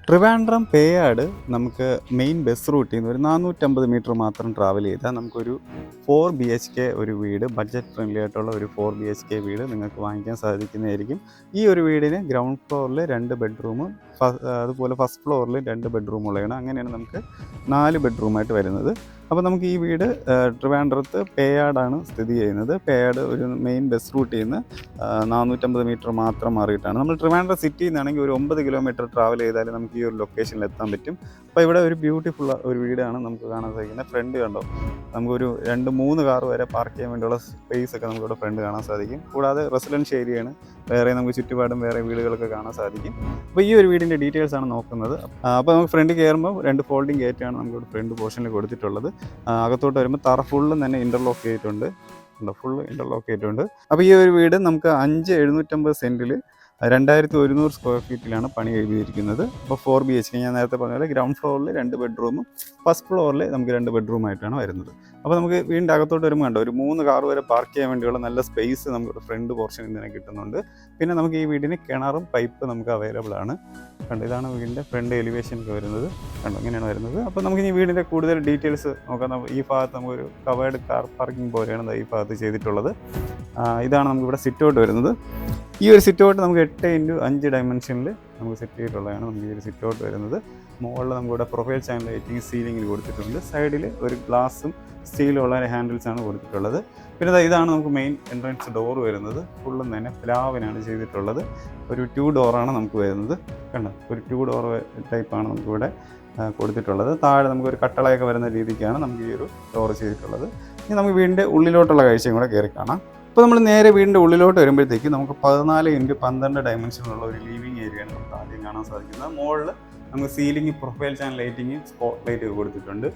ട്രിവാൻഡ്രം പേയാട് നമുക്ക് main bus റൂട്ടിൽ നിന്ന് ഒരു 450 മീറ്റർ മാത്രം ട്രാവൽ ചെയ്താൽ നമുക്കൊരു 4 BHK ഒരു വീട്, ബഡ്ജറ്റ് ഫ്രണ്ട്ലി ആയിട്ടുള്ള ഒരു 4 BHK വീട് നിങ്ങൾക്ക് വാങ്ങിക്കാൻ സാധിക്കുന്നതായിരിക്കും. ഈ ഒരു വീടിന് ഗ്രൗണ്ട് ഫ്ലോറിൽ 2 ബെഡ്റൂമും അതുപോലെ ഫസ്റ്റ് ഫ്ലോറിൽ 2 ബെഡ്റൂമുള്ളതാണ്. അങ്ങനെയാണ് നമുക്ക് 4 ബെഡ്റൂമായിട്ട് വരുന്നത്. അപ്പോൾ നമുക്ക് ഈ വീട് ട്രിവാൻഡ്രത്ത് പേയാടാണ് സ്ഥിതി ചെയ്യുന്നത്. പേയാട് ഒരു മെയിൻ ബസ് റൂട്ടിൽ നിന്ന് 450 മീറ്റർ മാത്രം മാറിയിട്ടാണ്. നമ്മൾ ട്രിവാൻഡ്രം സിറ്റിയിൽ നിന്നാണെങ്കിൽ ഒരു 9 കിലോമീറ്റർ ട്രാവൽ ചെയ്താൽ നമുക്ക് ഈ ഒരു ലൊക്കേഷനിൽ എത്താൻ പറ്റും. അപ്പോൾ ഇവിടെ ഒരു ബ്യൂട്ടിഫുൾ ഒരു വീടാണ് നമുക്ക് കാണാൻ സാധിക്കുന്നത്. ഫ്രണ്ട് കണ്ടോ, നമുക്കൊരു 2-3 കാർ വരെ പാർക്ക് ചെയ്യാൻ വേണ്ടിയുള്ള സ്പേസ് ഒക്കെ നമുക്കിവിടെ ഫ്രണ്ട് കാണാൻ സാധിക്കും. കൂടാതെ റെസിഡൻഷ്യൽ ഏരിയയാണ്, വേറെ നമുക്ക് ചുറ്റുപാടും വേറെ വീടുകളൊക്കെ കാണാൻ സാധിക്കും. അപ്പോൾ ഈ ഒരു വീടിൻ്റെ ഡീറ്റെയിൽസ് ആണ് നോക്കുന്നത്. അപ്പോൾ നമുക്ക് ഫ്രണ്ട് കയറുമ്പോൾ 2 ഫോൾഡിംഗ് ഗേറ്റാണ് നമുക്കിവിടെ ഫ്രണ്ട് പോർഷനിൽ കൊടുത്തിട്ടുള്ളത്. അകത്തോട്ട് വരുമ്പോൾ തറ ഫുള്ളും തന്നെ ഇൻ്റർലോക്ക് ചെയ്തിട്ടുണ്ട്, ഫുള്ള് ഇൻ്റർലോക്ക് ചെയ്തിട്ടുണ്ട്. അപ്പോൾ ഈ ഒരു വീട് നമുക്ക് 5,750 സെൻറ്റിൽ 2,100 സ്ക്വയർ ഫീറ്റിലാണ് പണി എഴുതിയിരിക്കുന്നത്. അപ്പോൾ 4 BHK ഞാൻ നേരത്തെ പറഞ്ഞ പോലെ ഗ്രൗണ്ട് ഫ്ലോറിൽ 2 ബെഡ്റൂമും ഫസ്റ്റ് ഫ്ലോറിൽ നമുക്ക് 2 ബെഡ്റൂമായിട്ടാണ് വരുന്നത്. അപ്പോൾ നമുക്ക് വീടിൻ്റെ അകത്തോട്ട് വരുമ്പോൾ കണ്ടോ, ഒരു 3 കാർ വരെ പാർക്ക് ചെയ്യാൻ വേണ്ടിയുള്ള നല്ല സ്പേസ് നമുക്ക് ഫ്രണ്ട് പോർഷനിൽ നിന്ന് കിട്ടുന്നുണ്ട്. പിന്നെ നമുക്ക് ഈ വീടിന് കിണറും പൈപ്പ് നമുക്ക് അവൈലബിൾ ആണ്. കണ്ടോ, ഇതാണ് വീടിൻ്റെ ഫ്രണ്ട് എലിവേഷൻ ഒക്കെ വരുന്നത്. കണ്ടോ, ഇങ്ങനെയാണ് വരുന്നത്. അപ്പോൾ നമുക്ക് ഈ വീടിൻ്റെ കൂടുതൽ ഡീറ്റെയിൽസ് നോക്കാം. ഈ ഭാഗത്ത് നമുക്കൊരു കവേർഡ് കാർ പാർക്കിംഗ് പോലെയാണ് ഈ ഭാഗത്ത് ചെയ്തിട്ടുള്ളത്. ഇതാണ് നമുക്കിവിടെ സിറ്റ് ഔട്ട് വരുന്നത്. ഈ ഒരു സിറ്റ് ഔട്ട് നമുക്ക് 8x5 ഡയമെൻഷനിൽ നമുക്ക് സെറ്റ് ചെയ്തിട്ടുള്ളതാണ് നമുക്ക് ഈ ഒരു സിറ്റ് ഔട്ട് വരുന്നത്. മുകളിൽ നമുക്കിവിടെ പ്രൊഫൈൽ ചാനൽ ലൈറ്റിംഗ് സീലിംഗിൽ കൊടുത്തിട്ടുണ്ട്. സൈഡിൽ ഒരു ഗ്ലാസും സ്റ്റീലുള്ള ഹാൻഡിൽസാണ് കൊടുത്തിട്ടുള്ളത്. പിന്നെ ഇതാണ് നമുക്ക് മെയിൻ എൻട്രൻസ് ഡോർ വരുന്നത്. ഫുള്ളും തന്നെ പ്ലാവിനാണ് ചെയ്തിട്ടുള്ളത്. ഒരു 2 ഡോറാണ് നമുക്ക് വരുന്നത്. കണ്ടോ, ഒരു 2 ഡോർ ടൈപ്പാണ് നമുക്കിവിടെ കൊടുത്തിട്ടുള്ളത്. താഴെ നമുക്കൊരു കട്ടളയൊക്കെ വരുന്ന രീതിക്കാണ് നമുക്ക് ഈ ഒരു ഡോർ ചെയ്തിട്ടുള്ളത്. ഇനി നമുക്ക് വീടിൻ്റെ ഉള്ളിലോട്ടുള്ള കാഴ്ചയും കൂടെ കയറി കാണാം. ഇപ്പോൾ നമ്മൾ നേരെ വീടിൻ്റെ ഉള്ളിലോട്ട് വരുമ്പോഴത്തേക്ക് നമുക്ക് 14x12 ഡയമെൻഷനുള്ള ഒരു ലിവിങ് ഏരിയയാണ് നമുക്ക് ആദ്യം കാണാൻ സാധിക്കുന്നത്. മുകളിൽ നമുക്ക് ceiling, profile channel lighting, spot light ഒക്കെ കൊടുത്തിട്ടുണ്ട്.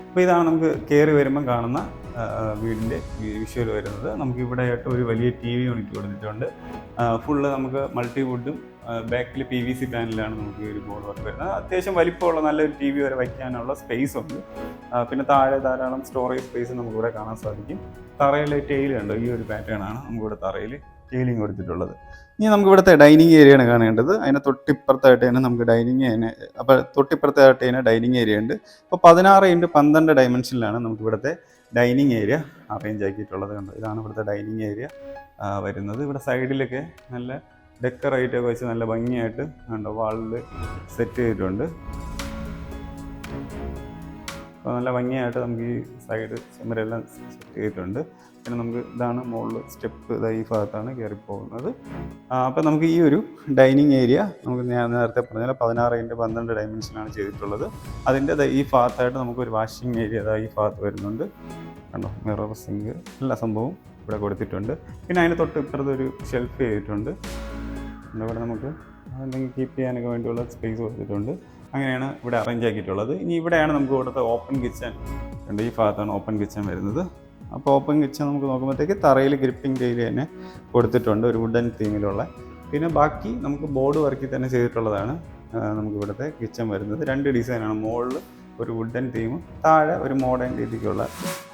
അപ്പോൾ ഇതാണ് നമുക്ക് കയറി വരുമ്പം കാണുന്ന വീടിൻ്റെ വിഷ്വൽ വരുന്നത്. നമുക്ക് ഇവിടെ ആയിട്ട് ഒരു വലിയ TV യൂണിറ്റ് കൊടുത്തിട്ടുണ്ട്. ഫുള്ള് നമുക്ക് മൾട്ടിവുഡും ബാക്കിൽ PVC പാനലാണ് നമുക്ക് ഒരു ബോർഡ് വർക്ക് വരുന്നത്. അത്യാവശ്യം വലിപ്പമുള്ള നല്ലൊരു TV വരെ വയ്ക്കാനുള്ള സ്പേസ് ഉണ്ട്. പിന്നെ താഴെ ധാരാളം സ്റ്റോറേജ് സ്പേസ് നമുക്കിവിടെ കാണാൻ സാധിക്കും. തറയിലെ ടൈൽ കണ്ടോ, ഈ ഒരു പാറ്റേൺ ആണ് നമുക്കിവിടെ തറയിൽ ടൈലിങ് കൊടുത്തിട്ടുള്ളത്. ഇനി നമുക്ക് ഇവിടുത്തെ ഡൈനിങ് ഏരിയയാണ് കാണേണ്ടത്. അതിന് തൊട്ടിപ്പുറത്തായിട്ട് തന്നെ നമുക്ക് തൊട്ടിപ്പുറത്തായിട്ട് തന്നെ ഡൈനിങ് ഏരിയ ഉണ്ട്. അപ്പോൾ 16x12 ഡയമെൻഷനിലാണ് നമുക്ക് ഇവിടുത്തെ ഡൈനിങ് ഏരിയ അറേഞ്ച് ആക്കിയിട്ടുള്ളത്. കണ്ടോ, ഇതാണ് ഇവിടുത്തെ ഡൈനിങ് ഏരിയ വരുന്നത്. ഇവിടെ സൈഡിലൊക്കെ നല്ല ഡെക്കറേറ്റൊക്കെ വെച്ച് നല്ല ഭംഗിയായിട്ട് കണ്ടോ വാളിൽ സെറ്റ് ചെയ്തിട്ടുണ്ട്. അപ്പോൾ നല്ല ഭംഗിയായിട്ട് നമുക്ക് ഈ സൈഡ് ചുമരെല്ലാം സെറ്റ് ചെയ്തിട്ടുണ്ട്. പിന്നെ നമുക്ക് ഇതാണ് മുകളിൽ സ്റ്റെപ്പ്, ഈ ഭാഗത്താണ് കയറിപ്പോകുന്നത്. അപ്പോൾ നമുക്ക് ഈ ഒരു ഡൈനിങ് ഏരിയ നമുക്ക് ഞാൻ നേരത്തെ പറഞ്ഞാൽ 16x12 ഡയമെൻഷനാണ് ചെയ്തിട്ടുള്ളത്. അതിൻ്റെ ഈ ഭാഗത്തായിട്ട് നമുക്കൊരു വാഷിംഗ് ഏരിയ ഈ ഭാഗത്ത് വരുന്നുണ്ട്. കണ്ടോ, മിറർ, സിങ്ക്, എല്ലാ സംഭവവും ഇവിടെ കൊടുത്തിട്ടുണ്ട്. പിന്നെ അതിന് തൊട്ട് ഇപ്പുറത്ത് ഒരു ഷെൽഫ് ചെയ്തിട്ടുണ്ട്. ഇവിടെ നമുക്ക് എന്തെങ്കിലും കീപ്പ് ചെയ്യാനൊക്കെ വേണ്ടിയുള്ള സ്പേസ് കൊടുത്തിട്ടുണ്ട്. അങ്ങനെയാണ് ഇവിടെ അറേഞ്ച് ആക്കിയിട്ടുള്ളത്. ഇനി ഇവിടെയാണ് നമുക്ക് ഇവിടുത്തെ ഓപ്പൺ കിച്ചൺ ഉണ്ട്. ഈ ഭാഗത്താണ് ഓപ്പൺ കിച്ചൺ വരുന്നത്. അപ്പോൾ ഓപ്പൺ കിച്ചൺ നമുക്ക് നോക്കുമ്പോഴത്തേക്ക് തറയിൽ ഗ്രിപ്പിംഗ് ടൈൽ തന്നെ കൊടുത്തിട്ടുണ്ട്, ഒരു വുഡൻ തീമിലുള്ള. പിന്നെ ബാക്കി നമുക്ക് ബോർഡ് വർക്കിൽ തന്നെ ചെയ്തിട്ടുള്ളതാണ് നമുക്ക് ഇവിടുത്തെ കിച്ചൺ വരുന്നത്. 2 ഡിസൈനാണ്. മുകളിൽ ഒരു വുഡൻ തീമും താഴെ ഒരു മോഡേൺ രീതിക്കുള്ള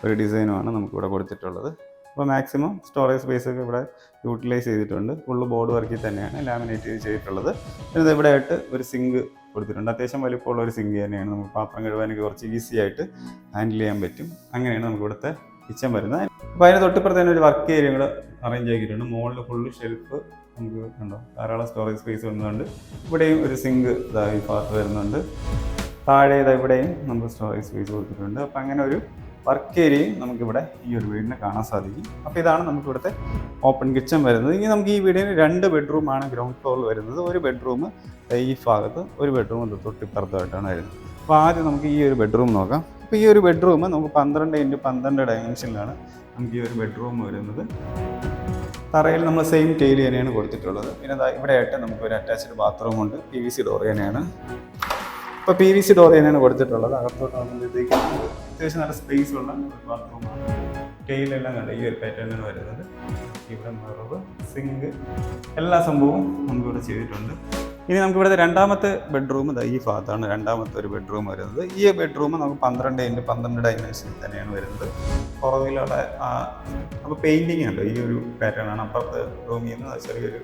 ഒരു ഡിസൈനുമാണ് നമുക്കിവിടെ കൊടുത്തിട്ടുള്ളത്. അപ്പോൾ മാക്സിമം സ്റ്റോറേജ് സ്പേസൊക്കെ ഇവിടെ യൂട്ടിലൈസ് ചെയ്തിട്ടുണ്ട്. ഫുള്ള് ബോർഡ് വർക്കിൽ തന്നെയാണ് ലാമിനേറ്റ് ചെയ്തിട്ടുള്ളത്. പിന്നെ ഇവിടെ ആയിട്ട് ഒരു സിങ്ക് കൊടുത്തിട്ടുണ്ട്. അത്യാവശ്യം വലിപ്പമുള്ള ഒരു സിങ്ക് തന്നെയാണ്. നമുക്ക് പാത്രം കഴുകാനൊക്കെ കുറച്ച് ഈസി ആയിട്ട് ഹാൻഡിൽ ചെയ്യാൻ പറ്റും. അങ്ങനെയാണ് നമുക്ക് ഇവിടുത്തെ കിച്ചൺ വരുന്നത്. അപ്പോൾ അതിന് തൊട്ടിപ്പുറത്ത് തന്നെ ഒരു വർക്ക് ഏരിയ കൂടെ അറേഞ്ച് ആക്കിയിട്ടുണ്ട്. മുകളിൽ ഫുള്ള് ഷെൽഫ് നമുക്ക് കണ്ടോ, ധാരാളം സ്റ്റോറേജ് സ്പേസ് വരുന്നുണ്ട്. ഇവിടെയും ഒരു സിങ്ക് ഈ ഭാഗത്ത് വരുന്നുണ്ട്. താഴെ ഇവിടെയും നമുക്ക് സ്റ്റോറേജ് സ്പേസ് കൊടുത്തിട്ടുണ്ട്. അപ്പോൾ അങ്ങനെ ഒരു വർക്ക് ഏരിയയും നമുക്കിവിടെ ഈ ഒരു വീടിനെ കാണാൻ സാധിക്കും. അപ്പോൾ ഇതാണ് നമുക്ക് ഇവിടുത്തെ ഓപ്പൺ കിച്ചൺ വരുന്നത്. ഇനി നമുക്ക് ഈ വീടിന് 2 ബെഡ്റൂമാണ് ഗ്രൗണ്ട് ഫ്ലോറിൽ വരുന്നത്. ഒരു ബെഡ്റൂം ഈ ഭാഗത്ത്, ഒരു ബെഡ്റൂം തൊട്ടിപ്പുറത്തായിട്ടാണ് വരുന്നത്. അപ്പോൾ ആദ്യം നമുക്ക് ഈ ഒരു ബെഡ്റൂം നോക്കാം. അപ്പോൾ ഈ ഒരു ബെഡ്റൂം നമുക്ക് 12x12 ഡയമെൻഷനിലാണ് നമുക്ക് ഈ ഒരു ബെഡ്റൂം വരുന്നത്. തറയിൽ നമ്മൾ സെയിം ടൈൽ തന്നെയാണ് കൊടുത്തിട്ടുള്ളത്. പിന്നെ ഇവിടെ ആയിട്ട് നമുക്ക് ഒരു അറ്റാച്ച്ഡ് ബാത്റൂം ഉണ്ട്. PVC ഡോർ തന്നെയാണ്. ഇപ്പോൾ PVC ഡോർ തന്നെയാണ് കൊടുത്തിട്ടുള്ളത്. അകത്തോട്ട് ആകുമ്പോഴത്തേക്ക് അത്യാവശ്യം നല്ല സ്പേസ് ഉള്ള ഒരു ബാത്റൂമാണ്. ടൈലെല്ലാം കണ്ട ഈ ഒരു പാറ്റേണാണ് വരുന്നത്. ഇവിടെ മിറർ, സിങ്ക്, എല്ലാ സംഭവവും നമുക്കിവിടെ ചെയ്തിട്ടുണ്ട്. ഇനി നമുക്ക് ഇവിടുത്തെ രണ്ടാമത്തെ ബെഡ്റൂം ഈ ഭാഗത്താണ് രണ്ടാമത്തെ ഒരു ബെഡ്റൂം വരുന്നത്. ഈ ബെഡ്റൂം നമുക്ക് 12x12 ഡയമെൻഷനിൽ തന്നെയാണ് വരുന്നത്. പുറകിലുള്ള അപ്പോൾ പെയിൻറ്റിങ് ഉണ്ട്, ഈ ഒരു പാറ്റേൺ ആണ്. അപ്പുറത്തെ റൂമിൽ നിന്ന് ചെറിയൊരു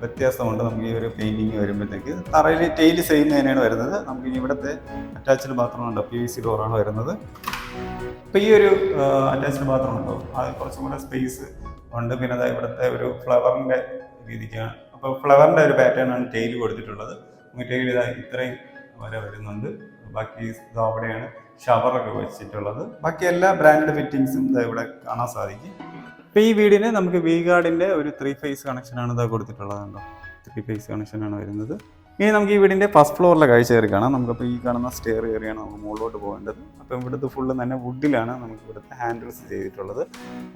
വ്യത്യാസമുണ്ട്. നമുക്ക് ഈ ഒരു പെയിൻറ്റിങ് വരുമ്പോഴത്തേക്ക് തറയിൽ ടൈല് സെയിം തന്നെയാണ് വരുന്നത്. നമുക്ക് ഇനി ഇവിടുത്തെ അറ്റാച്ച്ഡ് ബാത്റൂം ഉണ്ടോ, PVC ഡോറാണ് വരുന്നത്. അപ്പോൾ ഈ ഒരു അറ്റാച്ച്ഡ് ബാത്റൂം ഉണ്ടോ, അത് കുറച്ചും കൂടെ സ്പേസ് ഉണ്ട്. പിന്നെ അതായത് ഇവിടുത്തെ ഒരു ഫ്ലവറിൻ്റെ രീതിക്കാണ്. അപ്പോൾ ഫ്ലവറിൻ്റെ ഒരു പാറ്റേൺ ആണ് ടൈല് കൊടുത്തിട്ടുള്ളത്. നമുക്ക് ടൈല് ഇത്രയും വരെ വരുന്നുണ്ട്. ബാക്കി അവിടെയാണ് ഷവറൊക്കെ വെച്ചിട്ടുള്ളത്. ബാക്കി എല്ലാ ബ്രാൻഡ് ഫിറ്റിങ്സും ഇവിടെ കാണാൻ സാധിക്കും. ഇപ്പോൾ ഈ വീടിന് നമുക്ക് വി ഗാർഡിൻ്റെ ഒരു 3 ഫേസ് കണക്ഷനാണ് ഇതാ കൊടുത്തിട്ടുള്ളതുണ്ടോ, 3 ഫേസ് കണക്ഷനാണ് വരുന്നത്. ഇനി നമുക്ക് ഈ വീടിൻ്റെ ഫസ്റ്റ് ഫ്ലോറിലെ കാഴ്ച കയറി കാണാം. നമുക്കപ്പോൾ ഈ കാണുന്ന സ്റ്റെയർ കയറിയാണ് നമുക്ക് മുകളിലോട്ട് പോകേണ്ടത്. അപ്പോൾ ഇവിടുത്തെ ഫുള്ള് തന്നെ വുഡിലാണ് നമുക്ക് ഇവിടുത്തെ ഹാൻഡിൽസ് ചെയ്തിട്ടുള്ളത്.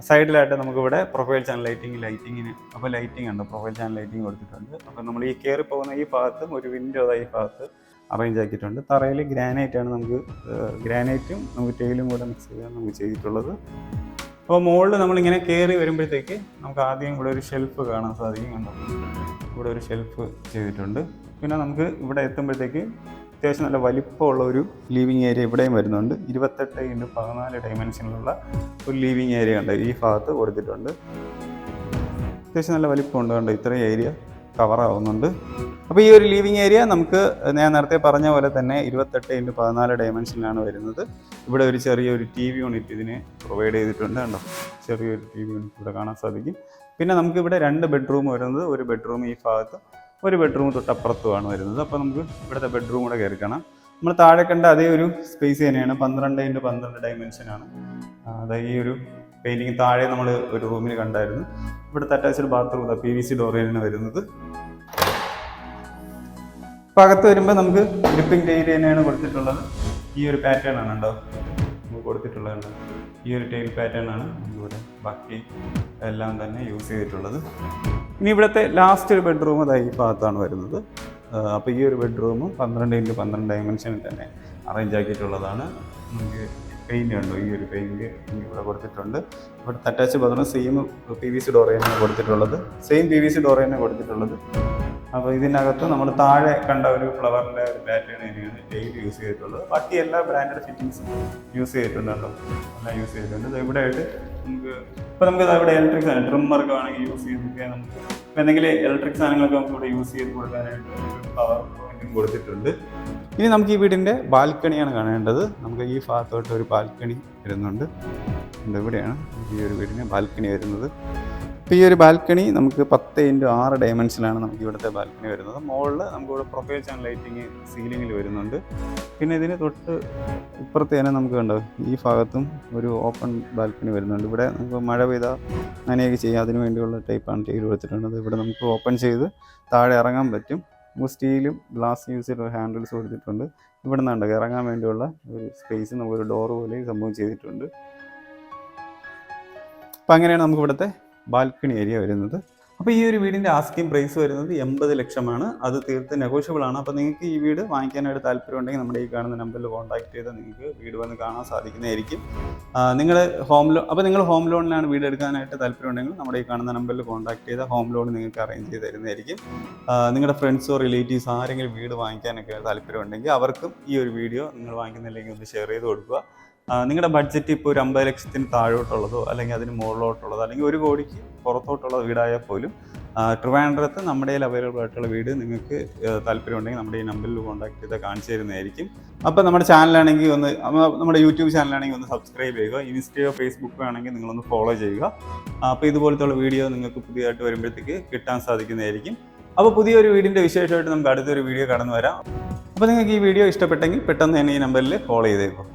സൈഡിലായിട്ട് നമുക്കിവിടെ പ്രൊഫൈൽ ചാനൽ ലൈറ്റിങ്ങിന് അപ്പോൾ ലൈറ്റിംഗ് ഉണ്ട്, പ്രൊഫൈൽ ചാനൽ ലൈറ്റിംഗ് കൊടുത്തിട്ടുണ്ട്. അപ്പോൾ നമ്മൾ ഈ കയറി പോകുന്ന ഈ ഭാഗത്തും ഒരു വിൻഡോ ഈ ഭാഗത്ത് അറേഞ്ച് ആക്കിയിട്ടുണ്ട്. തറയിൽ ഗ്രാനൈറ്റാണ്, നമുക്ക് ഗ്രാനൈറ്റും നമുക്ക് ടൈലും കൂടെ മിക്സ് ചെയ്താണ് നമുക്ക് ചെയ്തിട്ടുള്ളത്. അപ്പോൾ മുകളിൽ നമ്മളിങ്ങനെ കയറി വരുമ്പോഴത്തേക്ക് നമുക്ക് ആദ്യം ഇവിടെ ഒരു ഷെൽഫ് കാണാൻ സാധിക്കും. കണ്ടോ, ഇവിടെ ഒരു ഷെൽഫ് ചെയ്തിട്ടുണ്ട്. പിന്നെ നമുക്ക് ഇവിടെ എത്തുമ്പോഴത്തേക്ക് അത്യാവശ്യം നല്ല വലിപ്പമുള്ള ഒരു ലിവിങ് ഏരിയ ഇവിടെയും വരുന്നുണ്ട്. 28x14 ഡയമെൻഷനിലുള്ള ഒരു ലിവിങ് ഏരിയ ഉണ്ട് ഈ ഭാഗത്ത് കൊടുത്തിട്ടുണ്ട്. അത്യാവശ്യം നല്ല വലിപ്പമുണ്ട്, കണ്ടോ, ഇത്രയും ഏരിയ കവറാവുന്നുണ്ട്. അപ്പോൾ ഈ ഒരു ലിവിങ് ഏരിയ നമുക്ക് ഞാൻ നേരത്തെ പറഞ്ഞ പോലെ തന്നെ 28x14 ഡയമെൻഷനിലാണ് വരുന്നത്. ഇവിടെ ഒരു ചെറിയൊരു TV യൂണിറ്റ് ഇതിന് പ്രൊവൈഡ് ചെയ്തിട്ടുണ്ട്. കണ്ടോ, ചെറിയൊരു TV യൂണിറ്റ് ഇവിടെ കാണാൻ സാധിക്കും. പിന്നെ നമുക്കിവിടെ 2 ബെഡ്റൂം വരുന്നത്, ഒരു ബെഡ്റൂം ഈ ഭാഗത്ത്, ഒരു ബെഡ്റൂം തൊട്ടപ്പുറത്തുമാണ് വരുന്നത്. അപ്പോൾ നമുക്ക് ഇവിടുത്തെ ബെഡ്റൂം കൂടെ കയറി കാണാം. നമ്മൾ താഴെ കണ്ട അതേ ഒരു സ്പേസ് തന്നെയാണ്, 12x12 ഡയമെൻഷനാണ്. അതായത് ഈ ഒരു പെയിൻറ്റിങ് താഴെ നമ്മൾ ഒരു റൂമിൽ കണ്ടായിരുന്നു. ഇവിടുത്തെ അറ്റാച്ച്ഡ് ബാത്റൂം PVC ഡോറിയാണ് വരുന്നത്. അപ്പോൾ അകത്ത് വരുമ്പോൾ നമുക്ക് ഡിപ്പിംഗ് ടൈൽ തന്നെയാണ് കൊടുത്തിട്ടുള്ളത്. ഈ ഒരു പാറ്റേൺ ആണ് ഉണ്ടോ നമുക്ക് കൊടുത്തിട്ടുള്ളത്. ഈ ഒരു ടൈൽ പാറ്റേൺ ആണ് ഇവിടെ ബാക്കി എല്ലാം തന്നെ യൂസ് ചെയ്തിട്ടുള്ളത്. ഇനി ഇവിടുത്തെ ലാസ്റ്റ് ഒരു ബെഡ്റൂം ഈ ഭാഗത്താണ് വരുന്നത്. അപ്പോൾ ഈ ഒരു ബെഡ്റൂമും 12x12 ഡയമെൻഷനിൽ തന്നെ അറേഞ്ച് ആക്കിയിട്ടുള്ളതാണ്. നമുക്ക് പെയിൻറ് ഉണ്ടോ, ഈ ഒരു പെയിൻറ് ഇവിടെ കൊടുത്തിട്ടുണ്ട്. ഇവിടുത്തെ attach bathroom same PVC door തന്നെയാണ് കൊടുത്തിട്ടുള്ളത്. അപ്പോൾ ഇതിനകത്ത് നമ്മൾ താഴെ കണ്ട ഒരു ഫ്ലവറിൻ്റെ ഒരു പാറ്റേൺ തന്നെയാണ് ടൈൽ യൂസ് ചെയ്തിട്ടുള്ളത്. ബാക്കി എല്ലാ ബ്രാൻഡഡ് ഫിറ്റിങ്സും യൂസ് ചെയ്തിട്ടുണ്ടല്ലോ, എല്ലാം യൂസ് ചെയ്തിട്ടുണ്ട്. ഇവിടെ ആയിട്ട് നമുക്ക് ഇവിടെ ഇലക്ട്രിക് സാധനം ട്രിമ്മർക്ക് വേണമെങ്കിൽ യൂസ് ചെയ്തൊക്കെ നമുക്ക് ഇപ്പോൾ എന്തെങ്കിലും ഇലക്ട്രിക് സാധനങ്ങളൊക്കെ നമുക്ക് ഇവിടെ യൂസ് ചെയ്ത് കൊടുക്കാനായിട്ട് ഒരു പവർ പോയിന്റും കൊടുത്തിട്ടുണ്ട്. ഇനി നമുക്ക് ഈ വീടിൻ്റെ ബാൽക്കണിയാണ് കാണേണ്ടത്. നമുക്ക് ഈ ഭാഗത്തോട്ട് ഒരു ബാൽക്കണി വരുന്നുണ്ട്. ഇവിടെയാണ് ഈ ഒരു വീടിന് ബാൽക്കണി വരുന്നത്. അപ്പോൾ ഈ ഒരു ബാൽക്കണി നമുക്ക് 10x6 ഡയമെൻഷനിലാണ് നമുക്ക് ഇവിടുത്തെ ബാൽക്കണി വരുന്നത്. മുകളിൽ നമുക്കിവിടെ പ്രൊഫൈൽ ചാനൽ ലൈറ്റിങ് സീലിങ്ങിൽ വരുന്നുണ്ട്. പിന്നെ ഇതിന് തൊട്ട് ഇപ്പുറത്ത് തന്നെ നമുക്ക് കണ്ടോ ഈ ഭാഗത്തും ഒരു ഓപ്പൺ ബാൽക്കണി വരുന്നുണ്ട്. ഇവിടെ നമുക്ക് മഴ പെയ്താൽ അങ്ങനെയൊക്കെ ചെയ്യാം, അതിന് വേണ്ടിയുള്ള ടൈപ്പാണ് ടൈൽ കൊടുത്തിട്ടുള്ളത്. ഇവിടെ നമുക്ക് ഓപ്പൺ ചെയ്ത് താഴെ ഇറങ്ങാൻ പറ്റും. നമുക്ക് സ്റ്റീലും ഗ്ലാസ് യൂസ് ചെയ്തിട്ടുള്ള ഹാൻഡിൽസ് കൊടുത്തിട്ടുണ്ട്. ഇവിടെ നിന്നുണ്ട് ഇറങ്ങാൻ വേണ്ടിയുള്ള ഒരു സ്പേസ് നമുക്കൊരു ഡോർ പോലെ സംഭവം ചെയ്തിട്ടുണ്ട്. അപ്പം അങ്ങനെയാണ് നമുക്ക് ഇവിടുത്തെ ബാൽക്കണി ഏരിയ വരുന്നത്. അപ്പോൾ ഈ ഒരു വീടിൻ്റെ ആസ്കിംഗ് പ്രൈസ് വരുന്നത് 80 ലക്ഷമാണ്. അത് തീർത്ത് നെഗോഷ്യബിൾ ആണ്. അപ്പോൾ നിങ്ങൾക്ക് ഈ വീട് വാങ്ങിക്കാനായിട്ട് താല്പര്യമുണ്ടെങ്കിൽ നമ്മുടെ ഈ കാണുന്ന നമ്പറിൽ കോൺടാക്ട് ചെയ്താൽ നിങ്ങൾക്ക് വീട് വന്ന് കാണാൻ സാധിക്കുന്നതായിരിക്കും. നിങ്ങൾ ഹോം ലോണിലാണ് വീട് എടുക്കാനായിട്ട് താല്പര്യമുണ്ടെങ്കിൽ നമ്മുടെ ഈ കാണുന്ന നമ്പറിൽ കോൺടാക്ട് ചെയ്താൽ ഹോം ലോൺ നിങ്ങൾക്ക് അറേഞ്ച് ചെയ്ത് തരുന്നതായിരിക്കും. നിങ്ങളുടെ ഫ്രണ്ട്സോ റിലേറ്റീവ്സ് ആരെങ്കിലും വീട് വാങ്ങിക്കാനൊക്കെ താല്പര്യമുണ്ടെങ്കിൽ അവർക്കും ഈ ഒരു വീഡിയോ നിങ്ങൾ വാങ്ങിക്കുന്നില്ലെങ്കിൽ ഒന്ന് ഷെയർ ചെയ്ത് കൊടുക്കുക. നിങ്ങളുടെ ബഡ്ജറ്റ് ഇപ്പോൾ ഒരു 50 ലക്ഷത്തിന് താഴോട്ടുള്ളതോ അല്ലെങ്കിൽ അതിന് മുകളിലോട്ടുള്ളതോ അല്ലെങ്കിൽ 1 കോടിക്ക് പുറത്തോട്ടുള്ള വീടായാൽ പോലും ട്രിവാൻഡ്രത്ത് നമ്മുടെ അവൈലബിൾ ആയിട്ടുള്ള വീട് നിങ്ങൾക്ക് താല്പര്യമുണ്ടെങ്കിൽ നമ്മുടെ ഈ നമ്പറിൽ കോൺടാക്ട് ചെയ്താൽ കാണിച്ചു തരുന്നതായിരിക്കും. അപ്പോൾ നമ്മുടെ ചാനലാണെങ്കിൽ നമ്മുടെ യൂട്യൂബ് ചാനലാണെങ്കിൽ ഒന്ന് സബ്സ്ക്രൈബ് ചെയ്യുക. ഇൻസ്റ്റയോ ഫേസ്ബുക്കോ ആണെങ്കിൽ നിങ്ങളൊന്ന് ഫോളോ ചെയ്യുക. അപ്പോൾ ഇതുപോലത്തുള്ള വീഡിയോ നിങ്ങൾക്ക് പുതിയതായിട്ട് വരുമ്പോഴത്തേക്ക് കിട്ടാൻ സാധിക്കുന്നതായിരിക്കും. അപ്പോൾ പുതിയൊരു വീടിൻ്റെ വിശേഷമായിട്ട് നമുക്ക് അടുത്തൊരു വീഡിയോ കടന്നു വരാം. അപ്പോൾ നിങ്ങൾക്ക് ഈ വീഡിയോ ഇഷ്ടപ്പെട്ടെങ്കിൽ പെട്ടെന്ന് തന്നെ ഈ നമ്പറിൽ ഫോളോ ചെയ്തേക്കും.